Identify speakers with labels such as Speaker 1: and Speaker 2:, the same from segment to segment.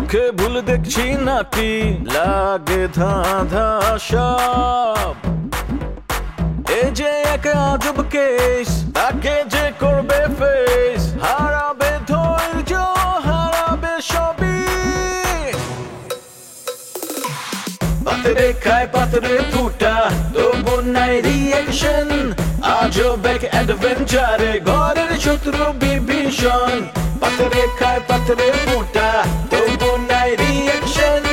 Speaker 1: চোখে ভুল দেখছি নাকি লাগে ধাঁধা সব এই যে এক আজব কেস তাকে যে করবে ফেস হারাবে ধৈর্য হারাবে সবই পাতরে খায় পাতরে ফুটা তবু নাই রিয়েকশন আজব এক অ্যাডভেঞ্চারে ঘরের শত্রু বিভীষণ পাতরে খায় পাতরে ফুটা তবু নাই রিয়েকশন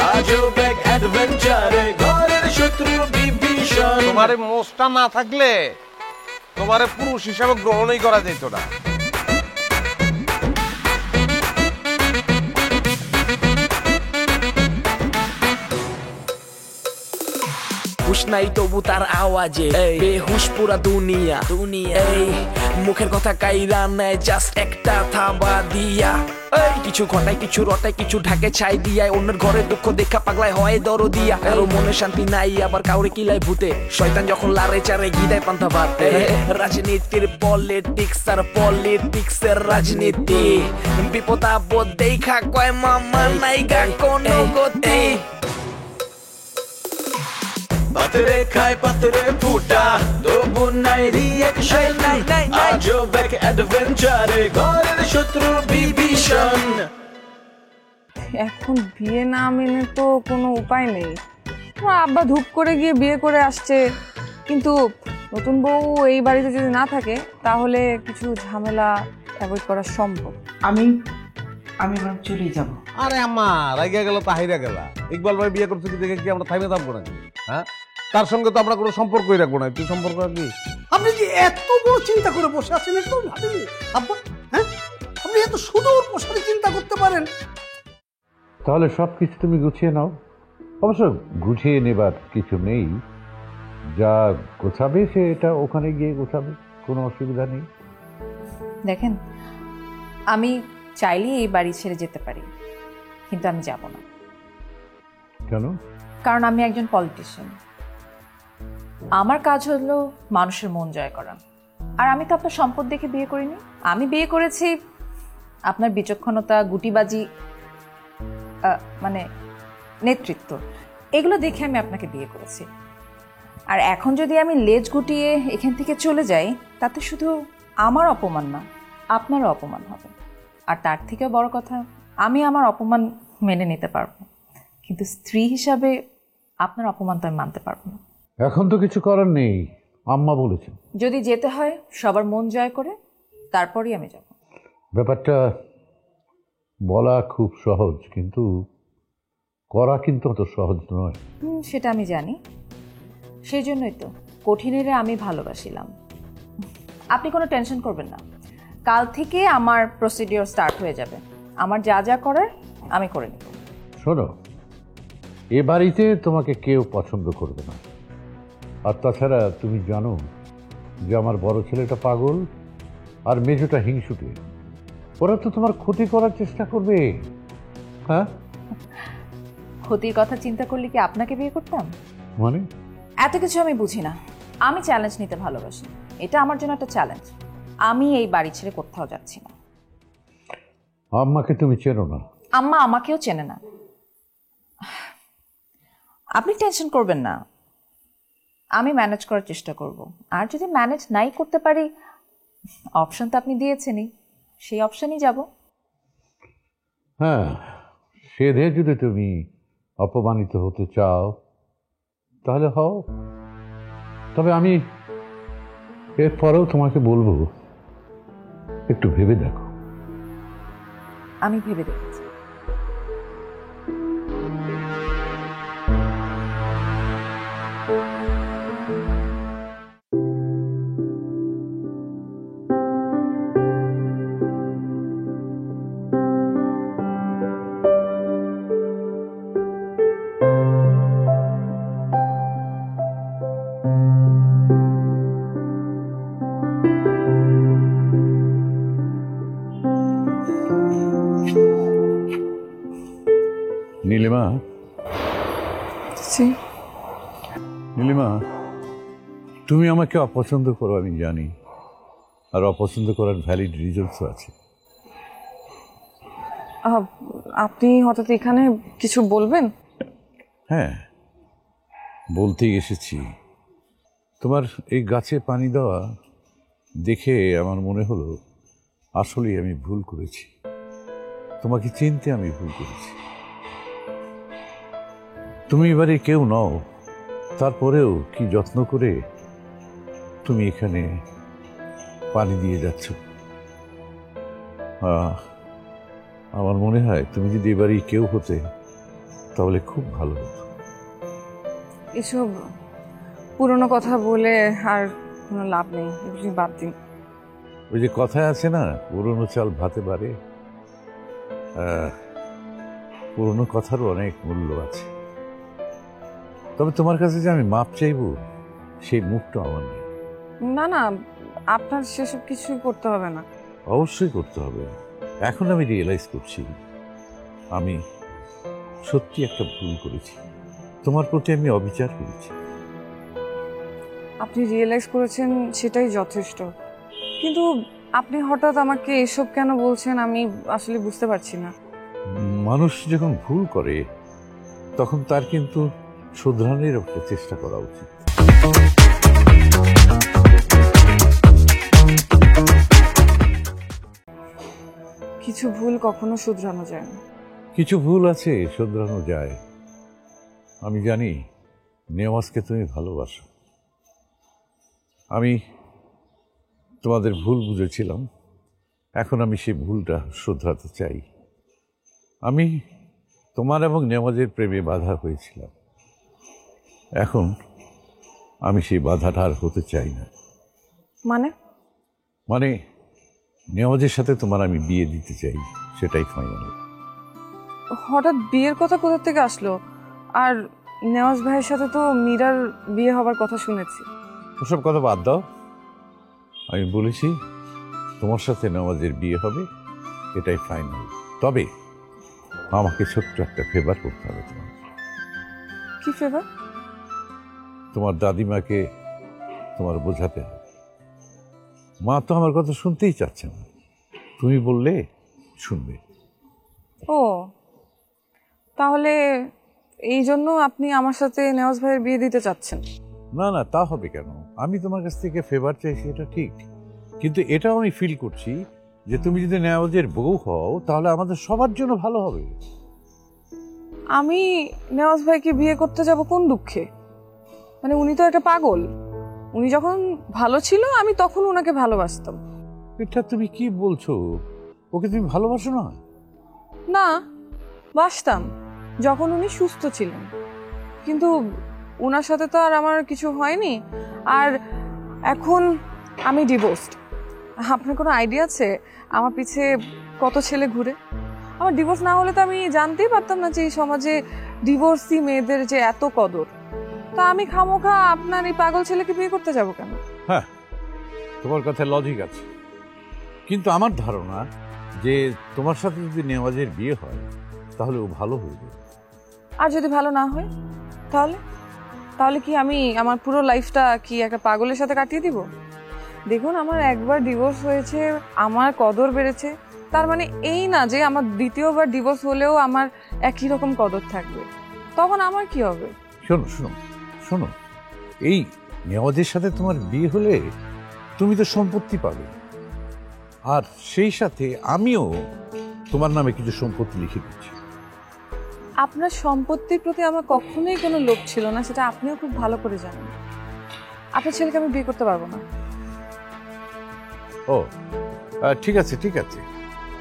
Speaker 1: আজব এক অ্যাডভেঞ্চারে ঘরের শত্রু বিভীষণ
Speaker 2: তোমার মোষটা না থাকলে তোমার পুরুষ হিসাবে গ্রহণই করা যেত না
Speaker 3: হুশ নাই তবু তার আওয়াজে বেহুশ পুরা দুনিয়া এই মুখের কথা কাইরা নেয় জাস্ট একটা থাবা দিয়া কিছু ঘটায় কিছু রটায় কিছু ঢাকে ছাই দিয়ায় অন্যের ঘরে দুঃখ দেখা পাগলায় হয় দরদিয়া কারো মনে শান্তি নাই আবার কাউরে কিলায় ভূতে শয়তান যখন লারে চারে গিদায় পান্তা ভাতে রাজনীতির পলিটিক্স আর পলিটিক্সের রাজনীতি বিপদ আপদ দেখা কয় মামা নাইগা কোনো গতি
Speaker 1: পাতরে খায় পাতরে ফুটা তবু নাই রিয়েকশন আজব এক অ্যাডভেঞ্চারে ঘরের শত্রু বিভীষণ
Speaker 4: এখন বিয়ে না মেনে তো কোনো উপায় নেই আমার আব্বা ধূপ করে গিয়ে বিয়ে করে আসছে কিন্তু নতুন বউ এই বাড়িতে যদি না থাকে তাহলে কিছু ঝামেলা অ্যাভয়েড করা সম্ভব
Speaker 5: আমি এবার চলেই যাব
Speaker 2: আরে আম্মা রাইগা গেল তাহিরা গেল ইকবাল ভাই বিয়ে করছে কি দেখে কি আমরা থাইমে থাকবো নাকি হ্যাঁ তার সঙ্গে তো আমরা কোনো সম্পর্কই রাখবো না তুই সম্পর্ক রাখবি
Speaker 5: আপনি যে এত বড় চিন্তা করে বসে আছেন একটু ভাবেননি আব্বা হ্যাঁ আপনি এত সুদূর প্রসারে চিন্তা করতে পারেন
Speaker 6: তাহলে সব কিছু তুমি গুছিয়ে নাও অবশ্য গুছিয়ে নেবার কিছু নেই যা গোছাবে সে এটা ওখানে গিয়ে গোছাবে কোনো অসুবিধা নেই
Speaker 7: দেখেন আমি চাইলেই এই বাড়ি ছেড়ে যেতে পারি কিন্তু আমি যাব না
Speaker 6: কেন
Speaker 7: কারণ আমি একজন পলিটিশিয়ান আমার কাজ হলো মানুষের মন জয় করা আর আমি তো আপনার সম্পদ দেখে বিয়ে করিনি আমি বিয়ে করেছি আপনার বিচক্ষণতা গুটিবাজি মানে নেতৃত্ব এগুলো দেখে আমি আপনাকে বিয়ে করেছি আর এখন যদি আমি লেজ গুটিয়ে এখান থেকে চলে যাই তাতে শুধু আমার অপমান না আপনারও অপমান হবে আর তার থেকে বড় কথা আমি আমার অপমান মেনে নিতে পারবো কিন্তু স্ত্রী হিসাবে আপনার অপমান তো আমি মানতে পারবো না
Speaker 6: এখন তো কিছু করার নেই আম্মা বলেছেন
Speaker 7: যদি যেতে হয় সবার মন জয় করে তারপরই আমি যাব
Speaker 6: ব্যাপারটা বলা খুব সহজ কিন্তু করা কিন্তু অত সহজ নয়
Speaker 7: সেটা আমি জানি সেই জন্যই তো কঠিনেরে আমি ভালোবাসিলাম আপনি কোনো টেনশন করবেন না কাল থেকে আমার প্রসিডিওর স্টার্ট হয়ে যাবে আমার যা যা করার আমি করে নেব
Speaker 6: শোনো এ বাড়িতে তোমাকে কেউ পছন্দ করবে না আর তাছাড়া তুমি জানো যে আমার বড় ছেলেটা পাগল আর মেজোটা হিংসুটে ওরা তো তোমার ক্ষতি করার চেষ্টা করবে হ্যাঁ
Speaker 7: ক্ষতির কথা চিন্তা করলে কি আপনাকে বিয়ে করতাম
Speaker 6: মানে
Speaker 7: এত কিছু আমি বুঝি না আমি চ্যালেঞ্জ নিতে ভালোবাসি এটা আমার জন্য একটা চ্যালেঞ্জ আমি এই বাড়ি ছেড়ে কোথাও যাচ্ছি না
Speaker 6: আম্মাকে তুমি চেনো না
Speaker 7: আম্মা আমাকেও চেনে না আপনি টেনশন করবেন না আমি ম্যানেজ করার চেষ্টা করব আর যদি ম্যানেজ নাই করতে পারি অপশন তো আপনি দিয়েছেনই সেই অপশনই যাব
Speaker 6: হ্যাঁ সেধে যদি তুমি অপমানিত হতে চাও তাহলে হও তবে আমি এরপরেও তোমাকে বলবো একটু ভেবে দেখো
Speaker 7: আমি ভেবে দেখেছি
Speaker 6: নীলিমা নীলিমা তুমি আমাকে অপছন্দ করো আমি জানি আর অপছন্দ করার ভ্যালিড রিজনসও আছে
Speaker 4: আহ, আপনি হঠাৎ এখানে কিছু বলবেন?
Speaker 6: হ্যাঁ, বলতেই এসেছি। তোমার এই গাছে পানি দেওয়া দেখে আমার মনে হলো আসলেই আমি ভুল করেছি, তোমাকে চিনতে আমি ভুল করেছি। তুমি এবারে কেউ নও, তারপরেও কি যত্ন করে তুমি এখানে পানি দিয়ে যাচ্ছ। আমার মনে হয় তুমি যদি এবারে কেউ হতে তাহলে খুব ভালো হতো।
Speaker 4: এসব পুরনো কথা বলে আর কোনো লাভ নেই, এগুলি বাদ দিন।
Speaker 6: ওই যে কথায় আছে না, পুরনো চাল ভাতে বাড়ে, পুরনো কথারও অনেক মূল্য আছে। তবে তোমার কাছে যে আমি মাপ চাইব সেই মুখটা আমার নেই।
Speaker 4: না না, আপনার সেসব কিছু করতে হবে না।
Speaker 6: অবশ্যই করতে হবে। এখন আমি রিয়েলাইজ করছি আমি সত্যি একটা ভুল করেছি, তোমার প্রতি আমি অবিচার করেছি।
Speaker 4: আপনি রিয়েলাইজ করেছেন সেটাই যথেষ্ট, কিন্তু আপনি হঠাৎ আমাকে এসব কেন বলছেন আমি আসলে বুঝতে পারছি না।
Speaker 6: মানুষ যখন ভুল করে তখন তার কিন্তু শুধরানোর একটা চেষ্টা করা উচিত।
Speaker 4: কিছু ভুল কখনো শুধরানো যায় না।
Speaker 6: কিছু ভুল আছে শুধরানো যায়। আমি জানি নেওয়াজকে তুমি ভালোবাসো। আমি তোমাদের ভুল বুঝেছিলাম, এখন আমি সেই ভুলটা শুধরাতে চাই। আমি তোমার এবং নেওয়াজের প্রেমে বাধা হয়েছিলাম, এখন আমি সেই বাধাটা আর হতে চাই না। মানে নেওয়াজের সাথে তোমার আমি বিয়ে দিতে চাই, সেটাই ফাইনাল।
Speaker 4: হঠাৎ বিয়ের কথা কোথা থেকে আসলো? আর নেওয়াজ ভাইয়ের সাথে তো মীরার বিয়ে হবার কথা শুনেছি।
Speaker 6: ওসব কথা বাদ দাও। আমি বলেছি তোমার সাথে নেওয়াজের বিয়ে হবে, এটাই ফাইনাল। তবে আমাকে ছোট্ট একটা ফেভার করতে হবে তোমার।
Speaker 4: কি ফেভার?
Speaker 6: তোমার দাদিমাকে তোমার বোঝাতে হবে। মা তো আমার কথা শুনতেই চাচ্ছে না, তুমি বললে শুনবে।
Speaker 4: ও, তাহলে এই জন্য আপনি আমার সাথে নেওয়াজ ভাইয়ের বিয়ে দিতে চাচ্ছেন?
Speaker 6: না না, তা হবে কেন? আমি তোমার কাছ থেকে ফেভার চাইছি, এটা ঠিক, কিন্তু এটাও আমি ফিল করছি যে তুমি যদি নেওয়াজের বউ হও তাহলে আমাদের সবার জন্য ভালো হবে।
Speaker 4: আমি নেওয়াজ ভাইকে বিয়ে করতে যাব কোন দুঃখে? মানে উনি তো একটা পাগল। উনি যখন ভালো ছিল আমি তখন ওনাকে ভালোবাসতাম।
Speaker 6: এটা তুমি কি বলছো? ওকে তুমি ভালোবাসো না?
Speaker 4: না, বাসতাম যখন উনি সুস্থ ছিলেন, কিন্তু ওনার সাথে তো আর আমার কিছু হয়নি। আর এখন আমি ডিভোর্সড। আপনার কোনো আইডিয়া আছে আমার পিছে কত ছেলে ঘুরে? আমার ডিভোর্স না হলে তো আমি জানতেই পারতাম না যে এই সমাজে ডিভোর্সি মেয়েদের যে এত কদর। তা আমি খামোখা আপনার এই পাগল ছেলেকে বিয়ে করতে যাব কেন?
Speaker 6: হ্যাঁ, তোমার কথায় লজিক আছে, কিন্তু আমার ধারণা যে তোমার সাথে যদি নেওয়াজের বিয়ে হয় তাহলে ও ভালো হয়ে যাবে।
Speaker 4: আর যদি ভালো না হয় তাহলে তাহলে কি আমি আমার পুরো লাইফটা কি একটা পাগলের সাথে কাটিয়ে দিব? দেখুন, আমার একবার ডিভোর্স হয়েছে, আমার কদর বেড়েছে, তার মানে এই না যে আমার দ্বিতীয়বার ডিভোর্স হলেও আমার একই রকম কদর থাকবে। তখন আমার কি হবে?
Speaker 6: শোনো শোনো শোনো, এই নেওয়াজের সাথে তোমার বিয়ে হলে তুমি তো সম্পত্তি পাবে, আর সেই সাথে আমিও তোমার নামে কিছু সম্পত্তি লিখে দিচ্ছি।
Speaker 4: আপনার সম্পত্তির প্রতি আমার কখনোই কোনো লোভ ছিল না, সেটা আপনিও খুব ভালো করে জানেন। আপনার ছেলেকে আমি বিয়ে করতে পারবো না।
Speaker 6: ও ঠিক আছে ঠিক আছে,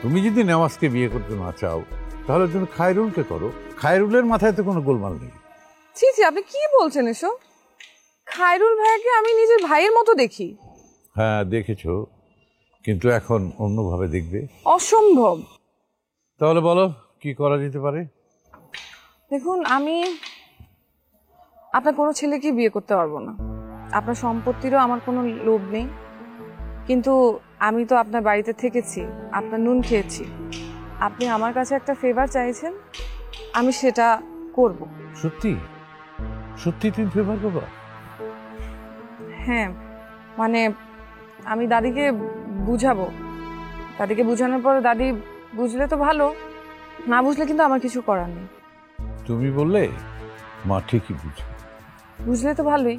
Speaker 6: তুমি যদি নেওয়াজকে বিয়ে করতে না চাও তাহলে তুমি খায়রুলকে করো। খায়রুলের মাথায় তো কোনো গোলমাল নেই।
Speaker 4: ছি ছি, আপনি কি বলছেন এসব? খায়রুল ভাইয়াকে আমি নিজের ভাইয়ের মতো দেখি।
Speaker 6: হ্যাঁ দেখেছো, কিন্তু এখন অন্যভাবে দেখবে।
Speaker 4: অসম্ভব।
Speaker 6: তাহলে বলো কি করা যেতে পারে?
Speaker 4: দেখুন, আমি আপনার কোনো ছেলেকে বিয়ে করতে পারবো না। আপনার সম্পত্তিরও আমার কোনো লোভ নেই, কিন্তু আমি তো আপনার বাড়িতে থেকেছি, আপনার নুন খেয়েছি। আপনি আমার কাছে একটা ফেভার চাইছেন, আমি সেটা করব।
Speaker 6: সত্যি সত্যি তুমি ফেভার করবা?
Speaker 4: হ্যাঁ, মানে আমি দাদিকে বুঝাবো। দাদিকে বুঝানোর পর দাদি বুঝলে তো ভালো, না বুঝলে কিন্তু আমার কিছু করার নেই।
Speaker 6: তুমি বললে মা ঠিকই বুঝে।
Speaker 4: বুঝলে তো ভালোই,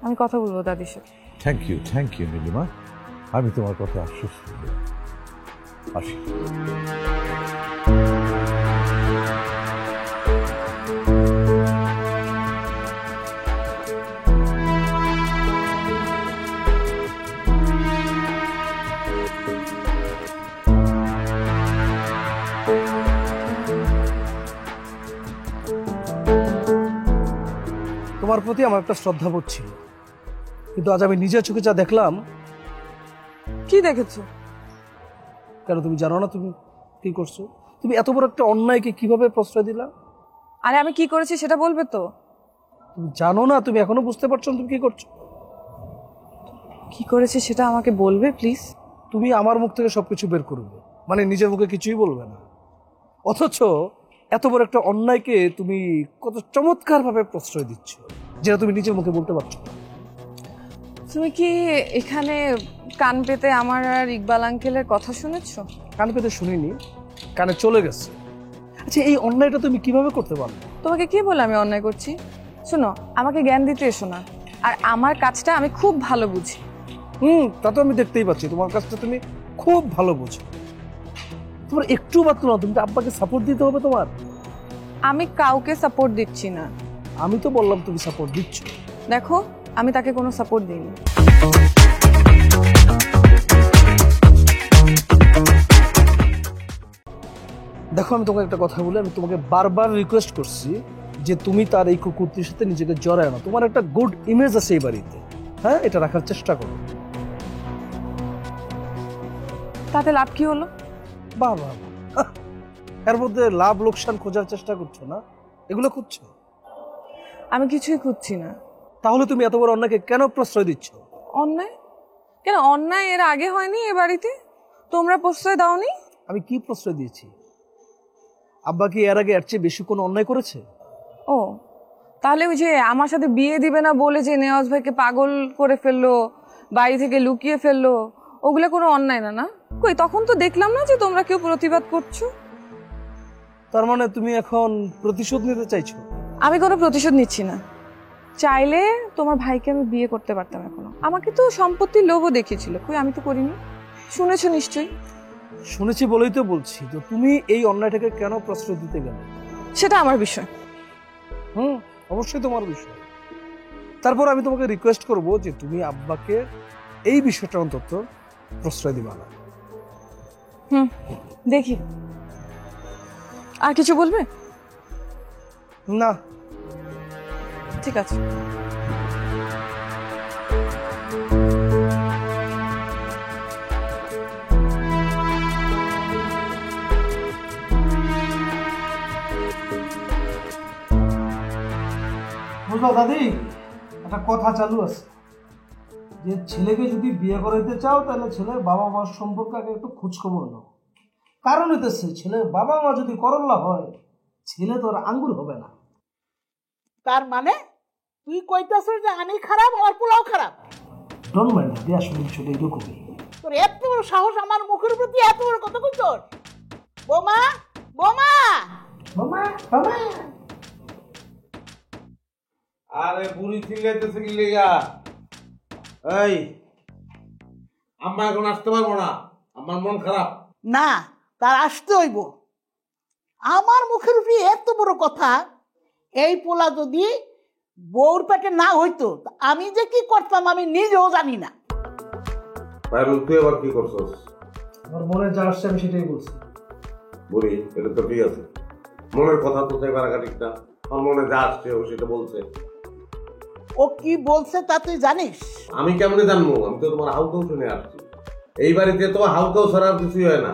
Speaker 4: আমি কথা বলবো দাদির সাথে।
Speaker 6: থ্যাংক ইউ নীলিমা, আমি তোমার কথা আশ্বস্ত করি। আসি।
Speaker 5: তোমার প্রতি আমার একটা শ্রদ্ধাবোধ ছিল, কিন্তু আজ আমি নিজের চোখে যা দেখলাম।
Speaker 4: কি দেখেছো?
Speaker 5: কেন তুমি জানো না তুমি কি করছো? তুমি এত বড় একটা অন্যায়কে কিভাবে প্রশ্রয় দিলা?
Speaker 4: আরে আমি কি করেছি সেটা বলবে তো?
Speaker 5: তুমি জানো না? তুমি এখনো বুঝতে পারছো না তুমি কি করছো?
Speaker 4: কি করেছি সেটা আমাকে বলবে প্লিজ?
Speaker 5: তুমি আমার মুখ থেকে সবকিছু বের করবে, মানে নিজের মুখে কিছুই বলবে না, অথচ এত বড় একটা অন্যায়কে তুমি কত চমৎকার ভাবে প্রশ্রয় দিচ্ছ, যেটা তুমি নিজের মুখে বলতে পারছো না।
Speaker 4: তুমি কি এখানে কান পেতে আমার আর ইকবাল আঙ্কেলের কথা শুনেছো?
Speaker 5: কান পেতে শুনিনি, কানে চলে গেছে। আচ্ছা, এই অন্যায়টা তুমি কিভাবে করতে পারো?
Speaker 4: তোমাকে কে বলে আমি অন্যায় করছি? শোনো, আমাকে জ্ঞান দিতে এসো না, আর আমার কাজটা আমি খুব ভালো বুঝি।
Speaker 5: তা তো আমি দেখতেই পাচ্ছি, তোমার কাজটা তুমি খুব ভালো বুঝো। তোমার একটু মাত্র না, তুমি তো আব্বাকে সাপোর্ট দিতে হবে তোমার।
Speaker 4: আমি কাউকে সাপোর্ট দিচ্ছি না।
Speaker 5: আমি তো বললাম তুমি সাপোর্ট দিচ্ছ।
Speaker 4: দেখো, আমি তাকে কোনো সাপোর্ট দিইনি।
Speaker 5: দেখো, আমি তোমাকে একটা কথা বলি, আমি তোমাকে বারবার রিকোয়েস্ট করছি যে তুমি তার এই কুকুরটির সাথে নিজেকে জড়ায় না। তোমার একটা গুড ইমেজ আছে এই বাড়িতে, হ্যাঁ, এটা রাখার চেষ্টা করো।
Speaker 4: তাতে লাভ কি হলো?
Speaker 5: বাহ বাহ, এর মধ্যে লাভ লোকসান খোঁজার চেষ্টা করছো না, এগুলো খুঁজছো?
Speaker 4: আমি কিছুই খুঁজছি না।
Speaker 5: তাহলে তুমি এত বড় অন্যায়কে কেন প্রশ্রয় দিচ্ছ?
Speaker 4: অন্যায় কেন? অন্যায় এর আগে হয়নি এ বাড়িতে? তোমরা প্রশ্রয় দাওনি?
Speaker 5: আমি কি প্রশ্রয় দিয়েছি? আব্বা কি এর আগে এর চেয়ে বেশি কোনো অন্যায় করেছে?
Speaker 4: ও, তাহলে ওই যে আমার সাথে বিয়ে দিবে না বলে যে নেওয়াজ ভাইকে পাগল করে ফেললো, বাড়ি থেকে লুকিয়ে ফেললো, ওগুলো কোনো অন্যায় না? না কই, তখন তো দেখলাম না যে তোমরা কেউ প্রতিবাদ করছো।
Speaker 5: তার মানে তুমি এখন প্রতিশোধ নিতে চাইছো?
Speaker 4: আমি কোনো প্রতিশোধ নিচ্ছি না। চাইলে তোমার ভাইকে আমি বিয়ে করতে পারতাম এখনো। আমাকে তো সম্পত্তির লোভও দেখিয়েছিল, কই আমি তো করিনি। শুনেছো নিশ্চয়ই।
Speaker 5: শুনেছি বলেই তো বলছি, তো তুমি এই অন্যায়টাকে কেন প্রশ্রয় দিতে গেলে?
Speaker 4: সেটা আমার বিষয়।
Speaker 5: অবশ্যই তোমার বিষয়। তারপর আমি তোমাকে রিকোয়েস্ট করব যে তুমি আব্বাকে এই বিষয়টা অন্তত প্রশ্রয় দিবা না।
Speaker 4: দেখি, আর কিছু বলবে?
Speaker 5: না।
Speaker 4: ঠিক আছে।
Speaker 5: বুঝলো দাদি, একটা কথা চালু আছে যে ছেলেকে যদি বিয়ে করাইতে চাও তাহলে ছেলের বাবা মার সম্পর্কে আগে একটু খোঁজ খবর নাও। কারণ হইতেছে ছেলের বাবা মা যদি করল্লা হয়, ছেলে তো আর আঙ্গুর হবে না।
Speaker 8: তার মানে তুই কইতাছিস যে আমি খারাপ, আমার পোলাও খারাপ?
Speaker 5: ডোন্ট মাইন্ড দাদি, আসলে বিষয়টা এরকমই।
Speaker 8: তোর এত বড় সাহস আমার মুখের প্রতি এত বড় কথা কইছস? বোমা, বোমা,
Speaker 5: মামা, মামা।
Speaker 2: আরে বুড়ি চিল্লাইতেছে কি লেগা? এই, আম্মা এখন আসতে পারবো না, আমার মন খারাপ।
Speaker 8: না, তার আসতে হইব। আমার মুখের উপরে এত বড় কথা, এই পোলা যদি বউর পেটে না হইতো আমি যে কি করতাম আমি নিজেও জানি না।
Speaker 2: পারুল, তুই আবার কি করছস?
Speaker 5: আমার মনে যা আসছে আমি সেটাই বলছি।
Speaker 2: বুড়ি, এটা তো ঠিক আছে, মনের কথা তো চাইবার আগে ঠিক না। আমার মনে যা আসছে ও সেটা বলছে।
Speaker 8: ও কি বলছে তা তুই জানিস?
Speaker 2: আমি কেমনে জানবো? আমি তো তোমার হাউকাউ শুনে আসছি। এই বাড়িতে তোমার হাউকাউ ছাড়া আর কিছুই হয় না।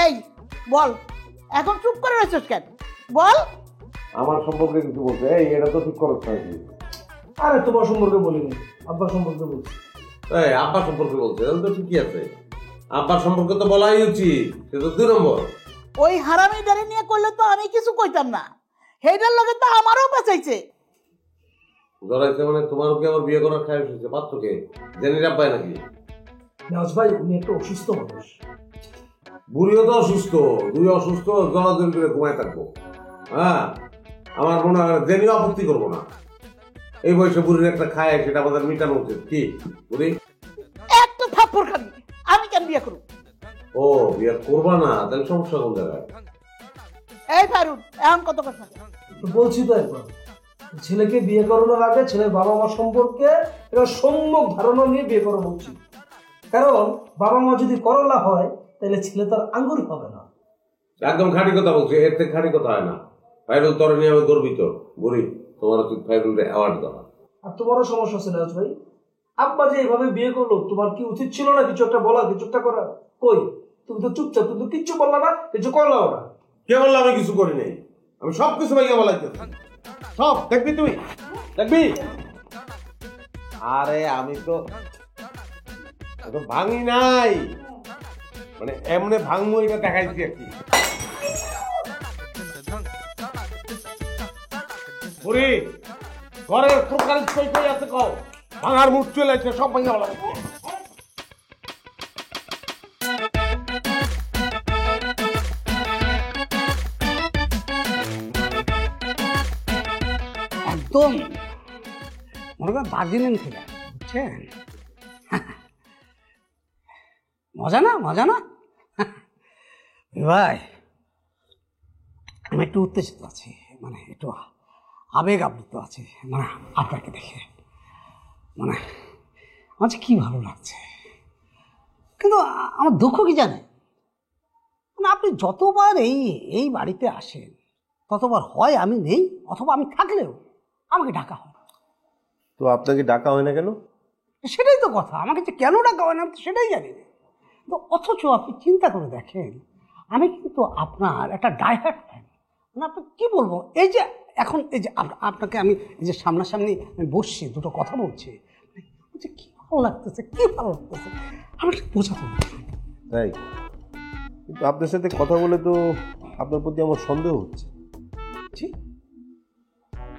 Speaker 8: এই বল, এখন চুপ করে রয়েছিস কেন? বল।
Speaker 2: আমার সম্পর্কে কিছু বলছে? এই, এটা তো ঠিক করছ নাকি?
Speaker 5: আরে তোমার সম্পর্কে বলিনি, আব্বা সম্পর্কে বলছি।
Speaker 2: এই, আব্বা সম্পর্কে বলছে, তাহলে তো ঠিকই আছে। আব্বার সম্পর্কে তো বলাই উচিত, সে তো 2 নম্বর।
Speaker 8: ওই হারামি ডারে নিয়ে করলে তো আমি কিছু কইতাম না, হেডার লগে তো আমারও বাঁচাইছে।
Speaker 2: জড়াইছে মানে তোমারও কি আমার বিয়ে করার খায় এসেছে? পাত্রকে জেনে রাখবাই নাকি?
Speaker 5: নাজ ভাই, উনি একটা অসুস্থ মানুষ,
Speaker 2: বুড়িও তো অসুস্থ, দুই অসুস্থ জলাজল করে ঘুমায় থাকবো। হ্যাঁ, আমার মনে হয় জেনে আপত্তি করবো না। এই বয়সে বুড়ির একটা খায়, সেটা আমাদের মিটানো উচিত। কি বুড়ি?
Speaker 8: একটা থাপ্পড় খাবি, আমি কেন বিয়ে করব?
Speaker 2: ও, বিয়ে করবা না? তাহলে সমস্যা কোন জায়গায়?
Speaker 8: এই ফারুক, এখন কত কথা?
Speaker 5: তো বলছি তো একবার, ছেলেকে বিয়ে করানোর আগে ছেলের বাবা মা সম্পর্কে এটা সম্যক ধারণা নিয়ে বিয়ে করানো উচিত। কারণ বাবা মা যদি করলা হয় তাহলে ছেলে তার আঙ্গুর হবে না।
Speaker 2: একদম খাঁটি কথা বলছি, এর থেকে খাঁটি কথা হয় না। ফাইরুল তোর নিয়ে আমি গর্বিত। বুড়ি, তোমার উচিত ফাইরুলের অ্যাওয়ার্ড দেওয়া।
Speaker 5: আর তোমারও সমস্যা ছিল ভাই, আব্বা যে এইভাবে বিয়ে করলো, তোমার কি উচিত ছিল না কিছু একটা বলা, কিছু একটা করা? কই, তুমি তো চুপচাপ, তুমি তো কিচ্ছু বললা না, কিছু করলাও না।
Speaker 2: কে বললো আমি কিছু করি নাই? আমি সব কিছু ভাইয়া বলাইতেছি, সব দেখবি, তুই দেখবি। আরে আমি তো ভাঙি নাই, মানে এমনি ভাঙবো এটা দেখাইছি আর কি। বুড়ি, ঘরের প্রকাল কই আছে কও, ভাঙার মুখ চলে আসছে, সব ভাঙা বলা।
Speaker 9: একদম মনে করেন দার্জিলিং থেকে, বুঝছেন? মজা না, মজা না ভাই। আমি একটু উত্তেজিত আছি, মানে একটু আবেগ আপ্লুত আছে, মানে আপনাকে দেখে, মানে আমার যে কি ভালো লাগছে। কিন্তু আমার দুঃখ কি জানেন, মানে আপনি যতবার এই বাড়িতে আসেন ততবার হয় আমি নেই, অথবা আমি থাকলেও আমাকে ডাকা হয়।
Speaker 10: তো আপনাকে ডাকা হয় না কেন?
Speaker 9: সেটাই তো কথা, আমাকে যে কেন ডাকা হয় না আমি সেটাই জানি না। তো অথচ আপনি চিন্তা করে দেখেন, আমি কিন্তু আপনার একটা ডাইহার্ট ফ্যান। মানে আপনাকে কী বলবো, এই যে এখন এই যে আপনাকে আমি এই যে সামনাসামনি আমি বসছি, দুটো কথা বলছি, যে কী ভালো লাগতেছে, কী ভালো লাগতেছে আমার বোঝাতে হবে।
Speaker 10: তাই? কিন্তু আপনার সাথে কথা বলে তো আপনার প্রতি আমার সন্দেহ হচ্ছে।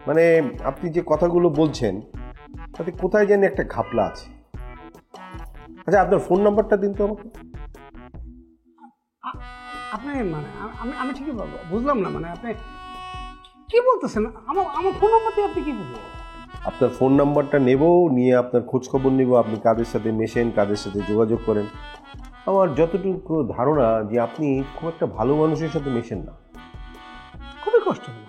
Speaker 10: মানে আপনি যে কথাগুলো বলছেন তাতে কোথায় জানি একটা ঘাপলা আছে। আচ্ছা, আপনার ফোন নাম্বারটা দিন তো আমাকে।
Speaker 9: আপনি মানে আমি ঠিকই বুঝলাম না, মানে আপনি কি বলতেছেন? আমার ফোন নাম্বার দিয়ে আপনি কি বুঝবেন?
Speaker 10: আপনার ফোন নাম্বারটা নেব, নিয়ে আপনার খোঁজখবর নেব, আপনি কাদের সাথে মেশেন, কাদের সাথে যোগাযোগ করেন। আমার যতটুকু ধারণা যে আপনি খুব একটা ভালো মানুষের সাথে মেশেন না।
Speaker 9: খুবই কষ্ট হলো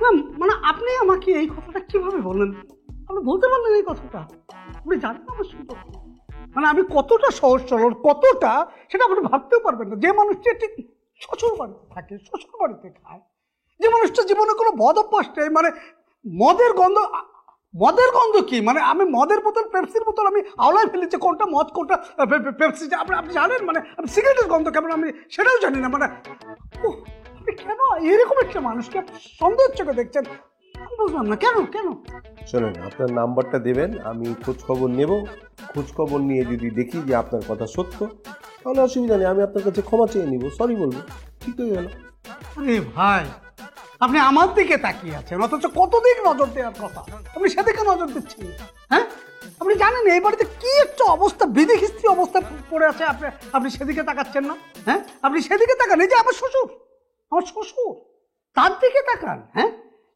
Speaker 9: না, মানে আপনি আমাকে এই কথাটা কিভাবে বললেন? আপনি বলতে পারলেন এই কথাটা? আপনি জানেন আমার সম্পর্কে, মানে আমি কতটা সহজ সরল, কতটা সেটা আপনি ভাবতেও পারবেন না। যে মানুষটা ঠিক শ্বশুর বাড়িতে থাকে, শ্বশুর বাড়িতে খায়, যে মানুষটা জীবনে কোনো বদ অভ্যাস নেই, মানে মদের গন্ধ কি, মানে আমি মদের বোতল, পেপসির বোতল আমি আওলায় ফেলেছি, কোনটা মদ কোনটা পেপসি, আপনি জানেন, মানে আমি সিগারেটের গন্ধ কেমন আমি সেটাও জানি না। মানে আপনি কেন এরকম একটা মানুষকে সন্দেহের চোখে দেখছেন? আমি বুঝলাম না কেন কেন।
Speaker 10: শোনেন, আপনার নাম্বারটা দেবেন, আমি খোঁজখবর নেব। খোঁজখবর নিয়ে যদি দেখি যে আপনার কথা সত্য, তাহলে অসুবিধা নেই, আমি আপনার কাছে ক্ষমা চেয়ে নিব, সরি বলবো, ঠিক হয়ে গেল।
Speaker 9: আরে ভাই, আপনি আমার দিকে তাকিয়ে আছেন, অথচ কতদিন নজর দেওয়ার কথা আপনি সেদিকে নজর দিচ্ছেন। হ্যাঁ, আপনি জানেন এই বাড়িতে কি একটা অবস্থা, বিধিখিস্তি অবস্থা পড়ে আছে, আপনি সেদিকে তাকাচ্ছেন না। হ্যাঁ, আপনি সেদিকে তাকান, এই যে আমার শ্বশুর তার দিকে তাকান। হ্যাঁ,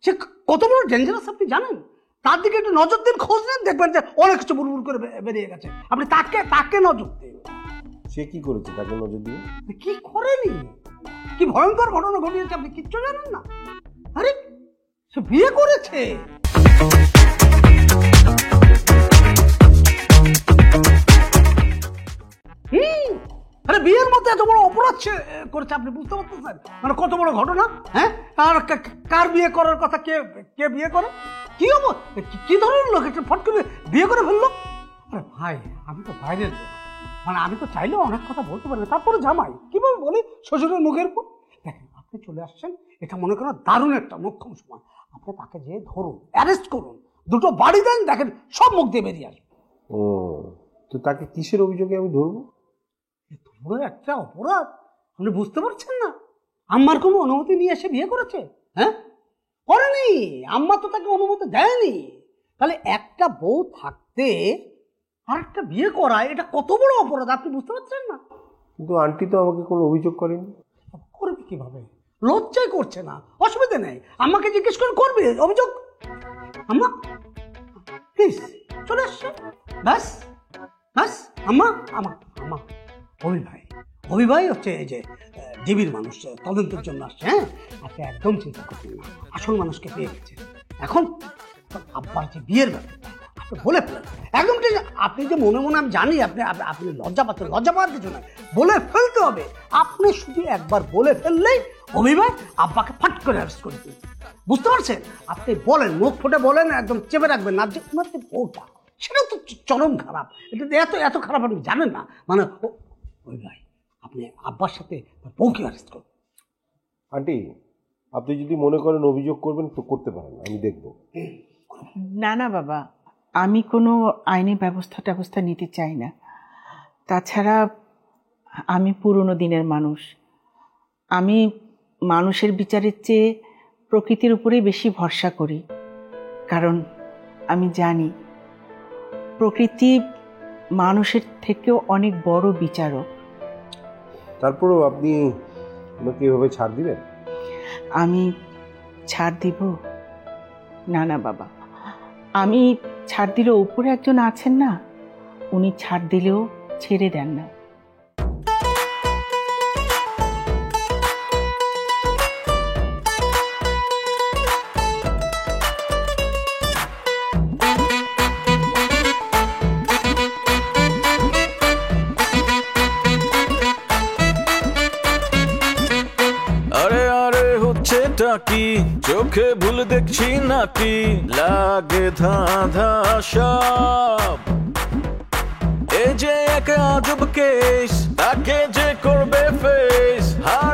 Speaker 9: সে কত বড় ডেঞ্জারাস আপনি জানেন? তার দিকে একটু নজর দিন, খোঁজ নেন, দেখবেন যে অনেক কিছু বুড়বুড় করে বেরিয়ে গেছে। আপনি তাকে নজর দিন।
Speaker 10: সে কি করেছে তাকে নজর দিয়ে?
Speaker 9: কি করেনি, কি ভয়ঙ্কর ঘটনা ঘটিয়েছে আপনি কিচ্ছু জানেন না? আরে সে বিয়ে করেছে। আরে বিয়ের মধ্যে এত বড় অপরাধ করেছে, আপনি বুঝতে পারতেছেন মানে কত বড় ঘটনা? হ্যাঁ, আর কার বিয়ে করার কথা, কে বিয়ে করে, কি ধরনের লোক একটা ফট করে বিয়ে করে ফেললো? আরে ভাই, আমি তো বাইরের লোক, মানে আমি তো চাইলেও অনেক কথা বলতে পারি না। তারপরে জামাই কিভাবে বলি শ্বশুরের মুখের উপর? দেখেন, আপনি চলে আসছেন, এটা মনে করেন দারুণ একটা মোক্ষম সময়। আপনি তাকে যেয়ে ধরুন, অ্যারেস্ট করুন, দুটো বাড়ি দেন, দেখেন সব মুখ দিয়ে বেরিয়ে আসবে।
Speaker 10: ও, তো তাকে কিসের অভিযোগে আমি ধরবো?
Speaker 9: পুরো একটা অপরাধ, আপনি বুঝতে পারছেন না? আম্মার কোনো অনুমতি নিয়ে এসে বিয়ে করেছে? হ্যাঁ, করেনি। আম্মা তো তাকে অনুমতি দেয়নি। তাহলে একটা বউ থাকতে আর একটা বিয়ে করা, এটা কত বড় অপরাধ আপনি বুঝতে পারছেন না?
Speaker 10: কিন্তু আন্টি তো আমাকে কোনো অভিযোগ করেনি।
Speaker 9: করবে কিভাবে? লজ্জাই করছে না, অসুবিধা নেই, আমাকে জিজ্ঞেস করে করবে অভিযোগ। আম্মা প্লিজ চলে আসছে, ব্যাস ব্যাস। আম্মা আমা আমা অভি ভাই হচ্ছে এই যে ডিবির মানুষ, তদন্তের জন্য আসছে। হ্যাঁ, আপনি একদম চিন্তা করবেন না, আসল মানুষকে পেয়ে গেছে। এখন আব্বার যে বিয়ের ব্যাপার আপনি বলে ফেলেন একদম ঠিক। আপনি যে মনে মনে, আমি জানি আপনি আপনি লজ্জা পাচ্ছেন, লজ্জা পাওয়ার কিছু নয়, বলে ফেলতে হবে। আপনি শুধু একবার বলে ফেললেই অভি ভাই আব্বাকে ফাট করে অ্যারেস্ট করে দিন, বুঝতে পারছেন? আপনি বলেন, মুখ ফুটে বলেন, একদম চেপে রাখবেন না। যে ওনার যে বউটা, সেটা তো চরম খারাপ, এটা এত এত খারাপ আপনি জানেন না। মানে ওই ভাই আপনি আব্বার সাথে বউকে অ্যারেস্ট করুন।
Speaker 10: আন্টি, আপনি যদি মনে করেন অভিযোগ করবেন তো করতে পারেন, আমি দেখব।
Speaker 11: না না বাবা, আমি কোনো আইনি ব্যবস্থা নিতে চাই না। তাছাড়া আমি পুরনো দিনের মানুষ, আমি মানুষের বিচারের চেয়ে প্রকৃতির উপরেই বেশি ভরসা করি। কারণ আমি জানি প্রকৃতি মানুষের থেকেও অনেক বড় বিচারক।
Speaker 10: তারপরেও আপনি আমাকে এভাবে ছাড় দিবেন?
Speaker 11: আমি ছাড় দিব? না না বাবা, আমি ছাড় দিলেও উপরে একজন আছেন না, উনি ছাড় দিলেও ছেড়ে দেন না।
Speaker 1: কি চোখে ভুল দেখছি নাকি, লাগে ধাঁধা সব। এই যে এক আজব কেস, তাকে যে করবে ফেস, হার